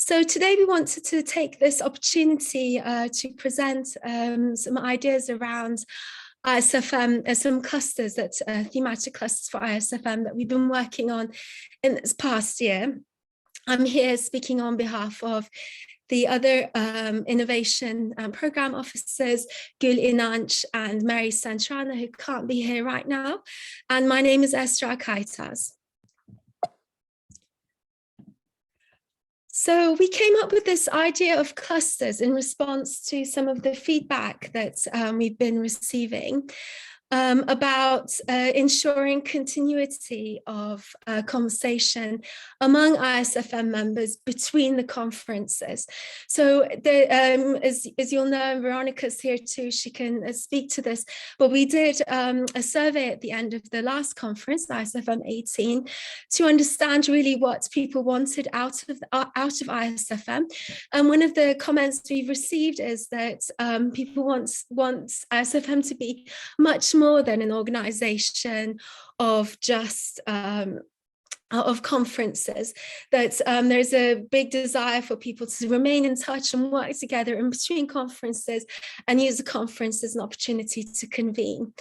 So today we wanted to take this opportunity to present some ideas around IASFM, some clusters, thematic clusters for IASFM that we've been working on in this past year. I'm here speaking on behalf of the other innovation program officers, Inanc and Mary Setrana, who can't be here right now. And my name is Esra Kayatz. So we came up with this idea of clusters in response to some of the feedback that we've been receiving about ensuring continuity of conversation among IASFM members between the conferences. So as you'll know, Veronica's here too, she can speak to this, but we did a survey at the end of the last conference, IASFM 18, to understand really what people wanted out of IASFM. And one of the comments we've received is that people want IASFM to be much more than an organization of just of conferences, that there's a big desire for people to remain in touch and work together in between conferences and use the conference as an opportunity to convene.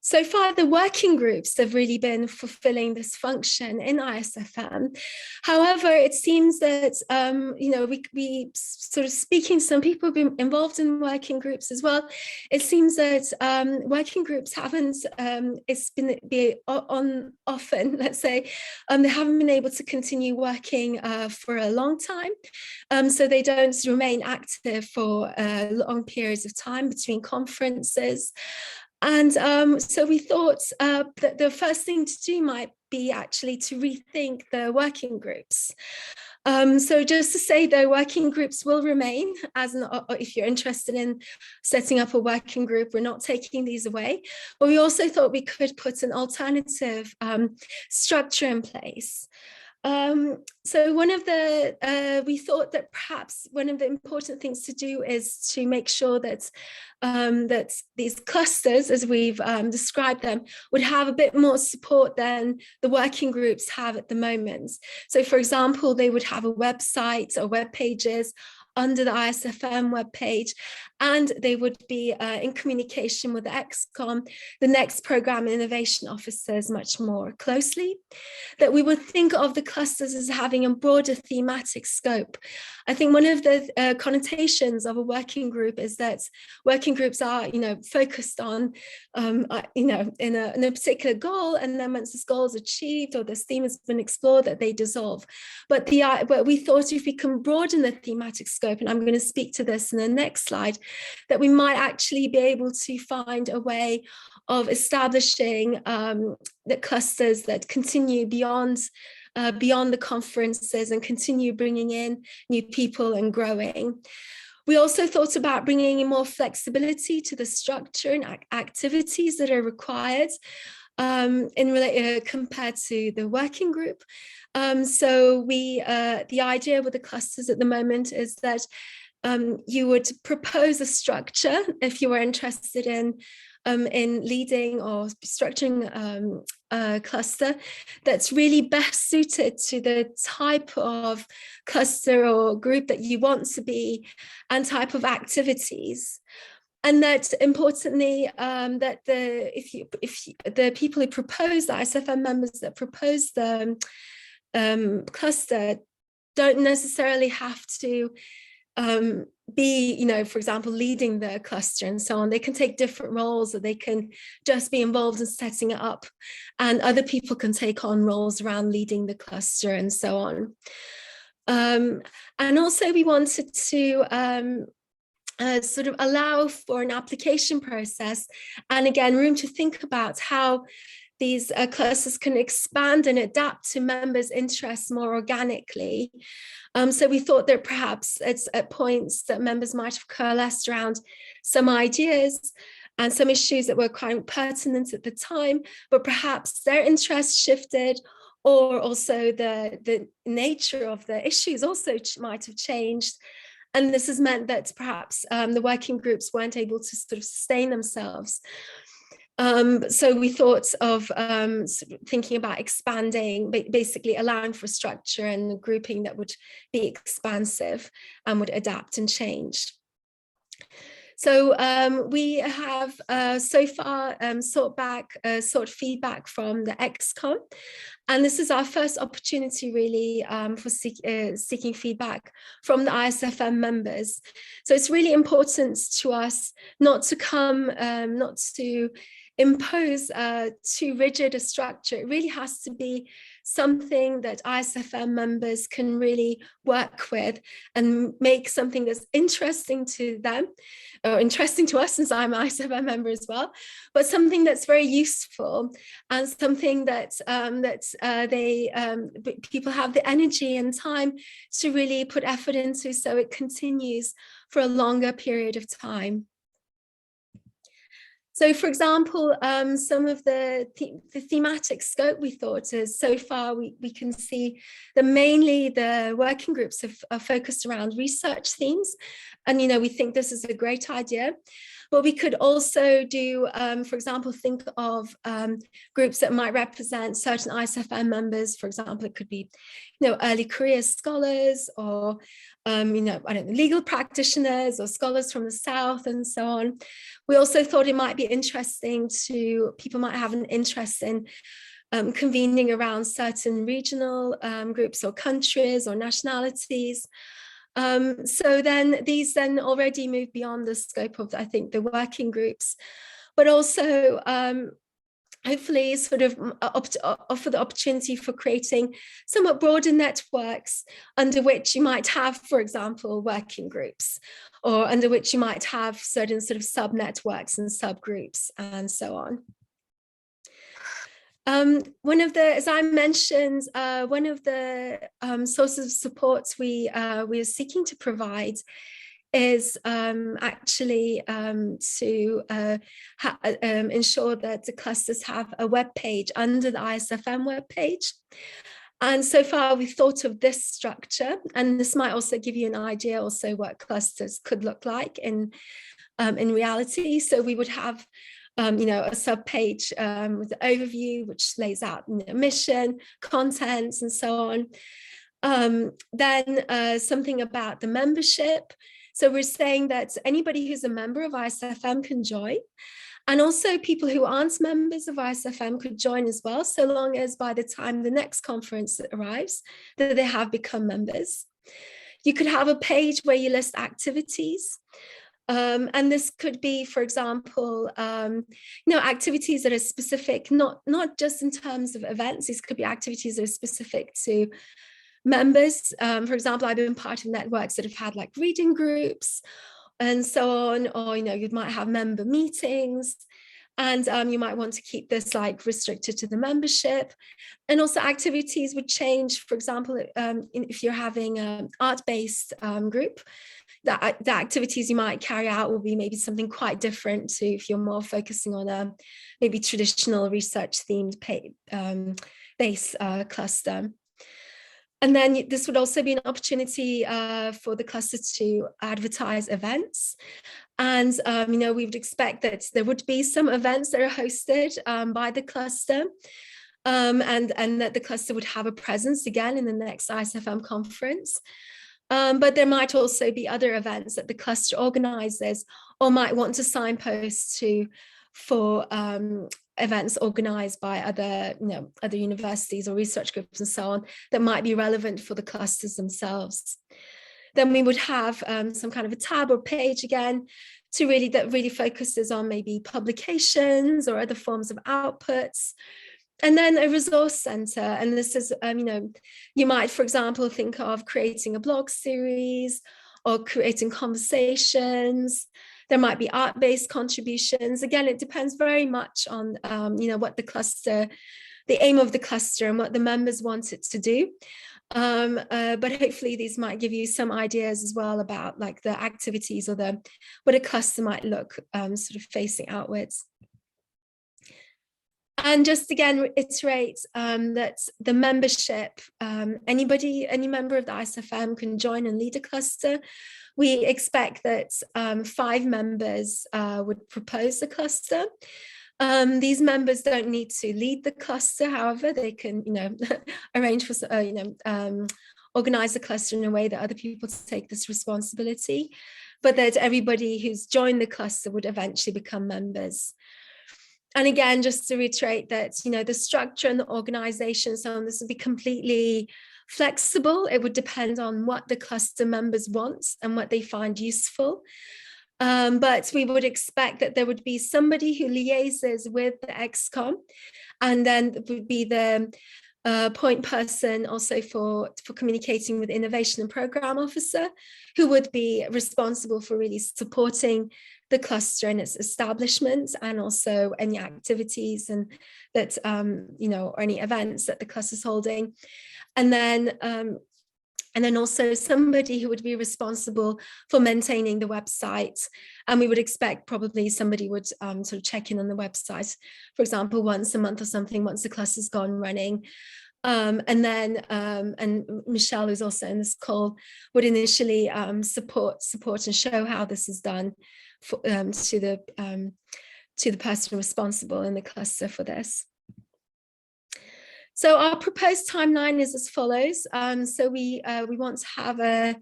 So far, the working groups have really been fulfilling this function in IASFM. However, it seems that, we sort of speaking to some people who've been involved in working groups as well. It seems that working groups haven't, it's been on often, let's say, they haven't been able to continue working for a long time. So they don't remain active for long periods of time between conferences. And so we thought that the first thing to do might be actually to rethink the working groups. So just to say, though, working groups will remain, if you're interested in setting up a working group, we're not taking these away. But we also thought we could put an alternative structure in place. So we thought that perhaps one of the important things to do is to make sure that that these clusters, as we've described them, would have a bit more support than the working groups have at the moment. So, for example, they would have a website or web pages under the IASFM webpage, and they would be in communication with the ExCom, the next program innovation officers, much more closely. That we would think of the clusters as having a broader thematic scope. I think one of the connotations of a working group is that working groups are, focused on, in a particular goal, and then once this goal is achieved or this theme has been explored, that they dissolve. But we thought if we can broaden the thematic scope, and I'm going to speak to this in the next slide, that we might actually be able to find a way of establishing the clusters that continue beyond the conferences and continue bringing in new people and growing. We also thought about bringing in more flexibility to the structure and activities that are required compared to the working group. So the idea with the clusters at the moment is that you would propose a structure if you were interested in leading or structuring a cluster that's really best suited to the type of cluster or group that you want to be and type of activities. And that importantly, that the people who propose, the IASFM members that propose the cluster don't necessarily have to be, for example, leading the cluster and so on. They can take different roles, or they can just be involved in setting it up, and other people can take on roles around leading the cluster and so on. And also we wanted to sort of allow for an application process, and again, room to think about how these clusters can expand and adapt to members' interests more organically. So we thought that perhaps it's at points that members might have coalesced around some ideas and some issues that were quite pertinent at the time, but perhaps their interests shifted, or also the nature of the issues also might have changed. And this has meant that perhaps the working groups weren't able to sort of sustain themselves. So we thought of thinking about expanding, basically allowing for structure and grouping that would be expansive and would adapt and change. So we have so far sought feedback from the XCOM, and this is our first opportunity really for seeking feedback from the IASFM members. So it's really important to us not to impose too rigid a structure. It really has to be something that IASFM members can really work with and make something that's interesting to them, or interesting to us since I'm an IASFM member as well, but something that's very useful and something that people have the energy and time to really put effort into, so it continues for a longer period of time. So, for example, some of the thematic scope we thought is, so far we can see that mainly the working groups are focused around research themes. And, we think this is a great idea. But we could also do, for example, think of groups that might represent certain IASFM members. For example, it could be, early career scholars, or, I don't know, legal practitioners or scholars from the South and so on. We also thought it might be interesting people might have an interest in convening around certain regional groups or countries or nationalities. So then these already move beyond the scope of, I think, the working groups, but also hopefully sort of offer the opportunity for creating somewhat broader networks under which you might have, for example, working groups, or under which you might have certain sort of sub-networks and subgroups and so on. As I mentioned, one of the sources of support we are seeking to provide is actually to ensure that the clusters have a web page under the IASFM web page. And so far we've thought of this structure, and this might also give you an idea also what clusters could look like in reality. So we would have a sub-page with the overview, which lays out mission, contents, and so on. Then something about the membership. So we're saying that anybody who's a member of IASFM can join. And also people who aren't members of IASFM could join as well, so long as by the time the next conference arrives, that they have become members. You could have a page where you list activities. And this could be, for example, activities that are specific, not just in terms of events. These could be activities that are specific to members. For example, I've been part of networks that have had like reading groups and so on, or, you might have member meetings, and you might want to keep this like restricted to the membership. And also activities would change. For example, if you're having an art-based group, the activities you might carry out will be maybe something quite different to if you're more focusing on a maybe traditional research themed base cluster. And then this would also be an opportunity for the cluster to advertise events. And, we would expect that there would be some events that are hosted by the cluster, and that the cluster would have a presence again in the next IASFM conference. But there might also be other events that the cluster organizes or might want to signpost to for events organized by other universities or research groups and so on that might be relevant for the clusters themselves. Then we would have some kind of a tab or page again that really focuses on maybe publications or other forms of outputs. And then a resource center. And this is, you might, for example, think of creating a blog series or creating conversations. There might be art-based contributions. Again, it depends very much on, what the aim of the cluster and what the members want it to do. But hopefully these might give you some ideas as well about like the activities or what a cluster might look sort of facing outwards. And just again, reiterate that the membership, any member of the IASFM can join and lead a cluster. We expect that 5 members would propose a cluster. These members don't need to lead the cluster. However, they can, arrange for, organize the cluster in a way that other people take this responsibility, but that everybody who's joined the cluster would eventually become members. And again, just to reiterate that, the structure and the organization, so this would be completely flexible. It would depend on what the cluster members want and what they find useful. But we would expect that there would be somebody who liaises with the ExCom, and then would be the point person also for communicating with innovation and program officer, who would be responsible for really supporting the cluster and its establishment, and also any activities and that, or any events that the cluster is holding. And then also somebody who would be responsible for maintaining the website. And we would expect probably somebody would sort of check in on the website, for example, once a month or something, once the cluster's gone running. And then, and Michelle, who's also in this call, would initially support and show how this is done for, to the person responsible in the cluster for this. So our proposed timeline is as follows. So we want to have a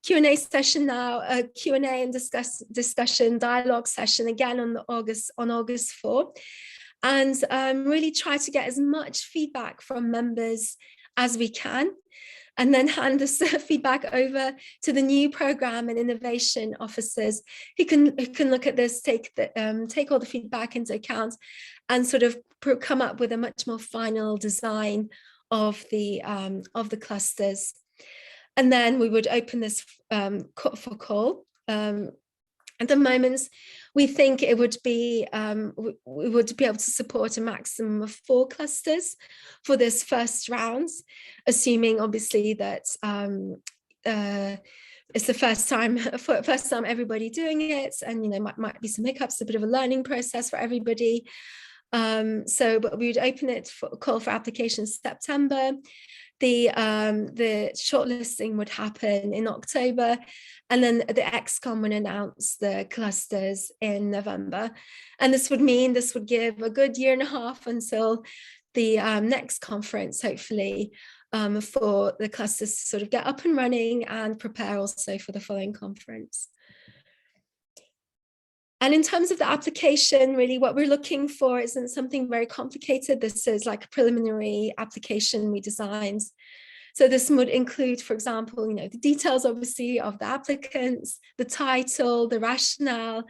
Q&A session now, a Q&A and discussion dialogue session again on August 4, and really try to get as much feedback from members as we can, and then hand this feedback over to the new program and innovation officers who can look at this, take all the feedback into account, and sort of come up with a much more final design of the clusters. And then we would open this for call. At the moment, we think it would be, we would be able to support a maximum of 4 clusters for this first round, assuming obviously that it's the first time everybody doing it, and might be some hiccups, a bit of a learning process for everybody. But we would open it for call for applications September. The shortlisting would happen in October, and then the ExCom would announce the clusters in November. And this would give a good year and a half until the next conference, hopefully, for the clusters to sort of get up and running and prepare also for the following conference. And in terms of the application, really what we're looking for isn't something very complicated. This is like a preliminary application we designed. So this would include, for example, the details, obviously, of the applicants, the title, the rationale.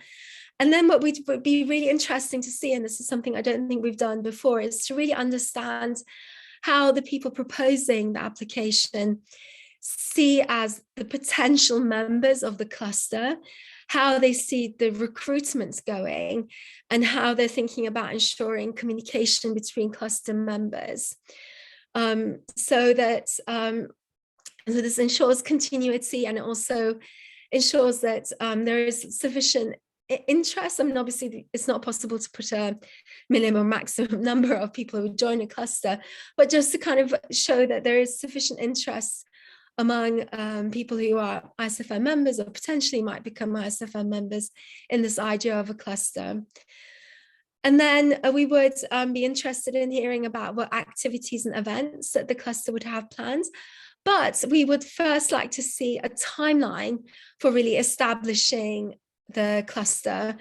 And then what would be really interesting to see, and this is something I don't think we've done before, is to really understand how the people proposing the application see as the potential members of the cluster, how they see the recruitments going, and how they're thinking about ensuring communication between cluster members. So this ensures continuity, and it also ensures that there is sufficient interest. I mean, obviously, it's not possible to put a minimum or maximum number of people who join a cluster, but just to kind of show that there is sufficient interest among people who are IASFM members or potentially might become IASFM members in this idea of a cluster. And then we would be interested in hearing about what activities and events that the cluster would have planned. But we would first like to see a timeline for really establishing the cluster.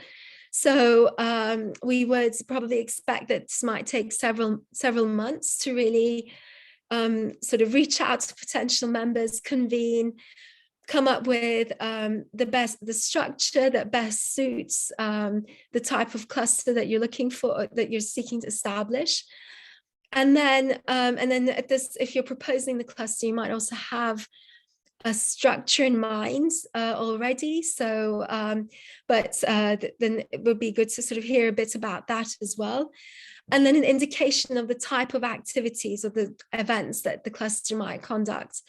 So we would probably expect that this might take several months to really sort of reach out to potential members, convene, come up with the structure that best suits the type of cluster that you're looking for, that you're seeking to establish. And then at this, if you're proposing the cluster, you might also have a structure in mind already. So, then it would be good to sort of hear a bit about that as well. And then an indication of the type of activities or the events that the cluster might conduct.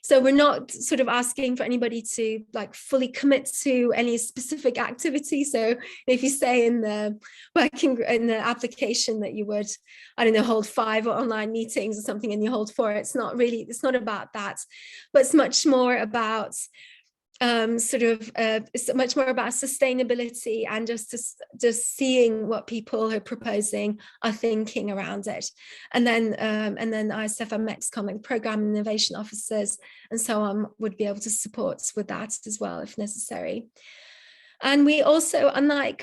So we're not sort of asking for anybody to like fully commit to any specific activity. So if you say in the application that you would, I don't know, hold 5 online meetings or something and you hold 4, it's not about that, but it's much more about it's much more about sustainability and just seeing what people who are proposing are thinking around it, and then IASFM Excom, program innovation officers and so on, would be able to support with that as well if necessary. And we also, unlike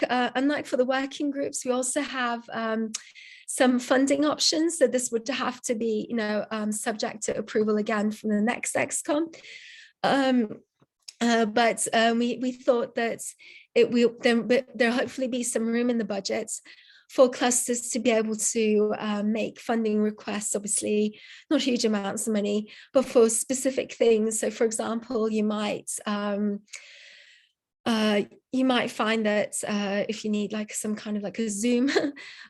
for the working groups, we also have some funding options. So this would have to be, subject to approval again from the next Excom. But we thought that there'll hopefully be some room in the budget for clusters to be able to make funding requests, obviously not huge amounts of money, but for specific things. So for example, you might find that if you need like some kind of like a Zoom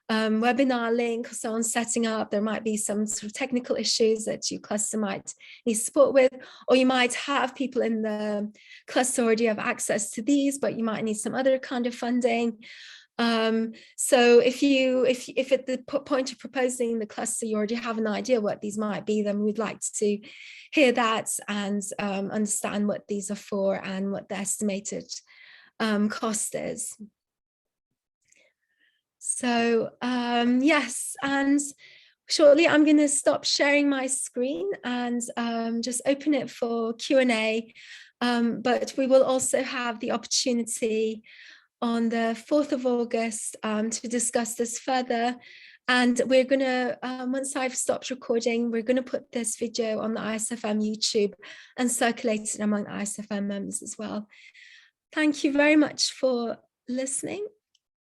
webinar link or so on setting up, there might be some sort of technical issues that your cluster might need support with, or you might have people in the cluster already have access to these, but you might need some other kind of funding. So if at the point of proposing the cluster you already have an idea what these might be, then we'd like to hear that and understand what these are for and what the estimated cost is. So yes, and shortly I'm going to stop sharing my screen and just open it for Q&A, but we will also have the opportunity on the 4th of August to discuss this further. And we're going to, once I've stopped recording, we're going to put this video on the IASFM YouTube and circulate it among IASFM members as well. Thank you very much for listening.